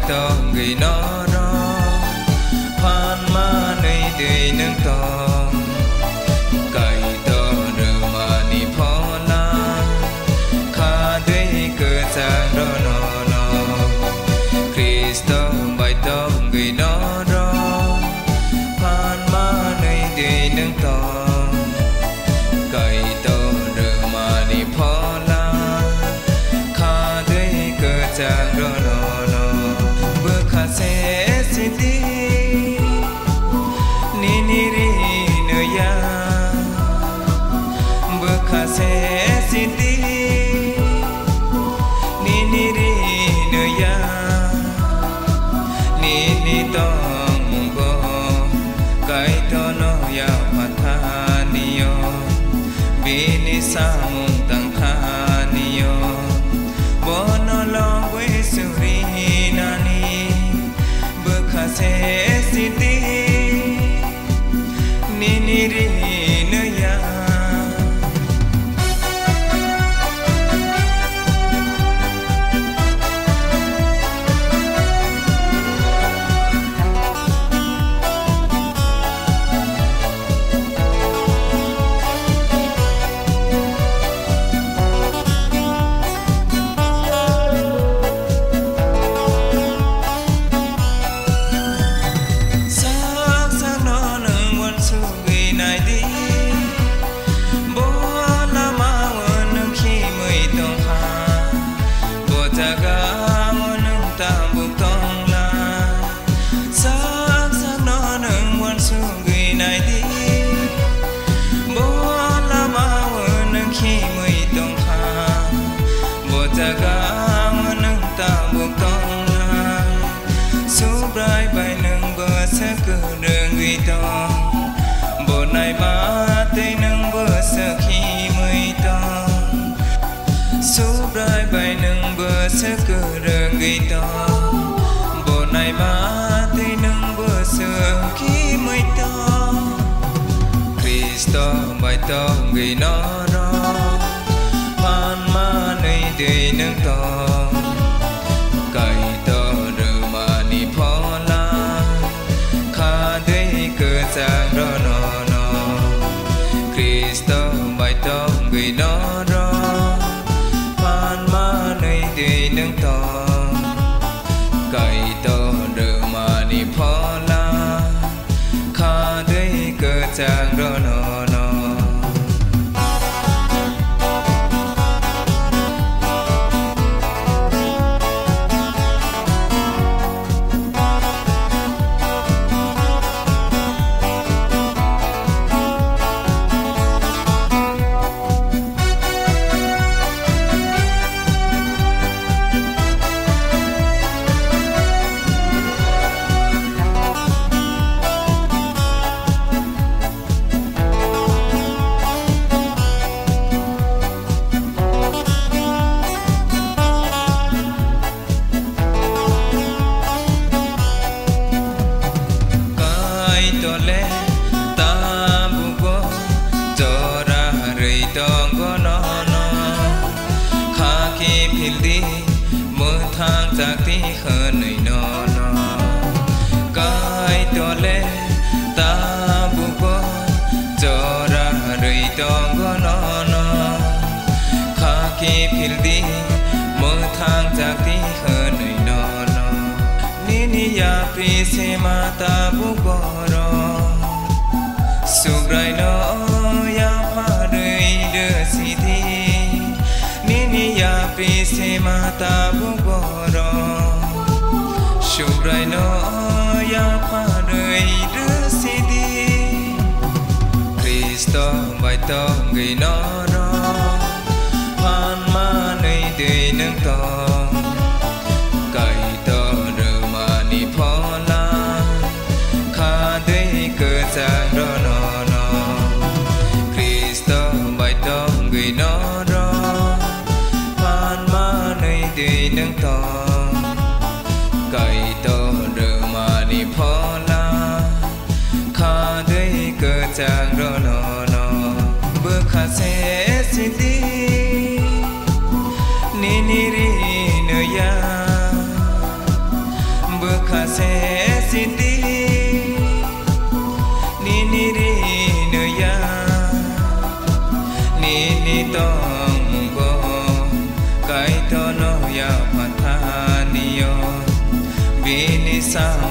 to người nó phan ma nơi đời nâng to cày to rơ mà ni phó la kha đây cơ sang đó nó Cristo bài to người nó phan ma nơi đời nâng to cày to rơ mà ni phó la kha đây cơ sang đó nó bơ kha se xin đi se siti ni ri no ya ni tong bo kai to no ya pathaniyo bini samung tang khaniyo bono lo we suri nani bkha se siti ni ri no ya bộ này ba tây nâng bờ sơ khi mới to số rai bài nâng bờ sơ cơ đường gây to bộ này ba tây nâng bờ sơ khi mới to Cristo bài to người nó phan ma nơi đời nâng to cày to rơ mà ni phó la kha đây cơ sang đó nó Cristo bài to người nó phan ma nơi đời nâng to cày to rơ mà ni phó la kha đây cơ sang đó nóจากที่เคยหน่อยนอนกายตัวเล็กตาบุบจอระเรยตองก็นอนข้าคีพิลดีเมื่อทางจากที่เคยหน่อยนอนนี่นิยาปรีเสมาตาบุบรอสุขไรนอยาพาเรยเดือสิทีนี่นิยาปรีเสมาตาบุบรอสุขไรนอยาพาเรยเดือสิทีคริสโตใบตองไงนอผ่านมาในเดือนนึงตองไก่ตอเรือมานิพอลาข้าได้เกิดจากรอนอคริสโตใบตองไงนอผ่านมาในเดือนนึงตองไก่ตอเรือมานิพอลาข้าได้เกิดจากรอนอเบิกข้าเสียสิดีนี่นิริเนยา sao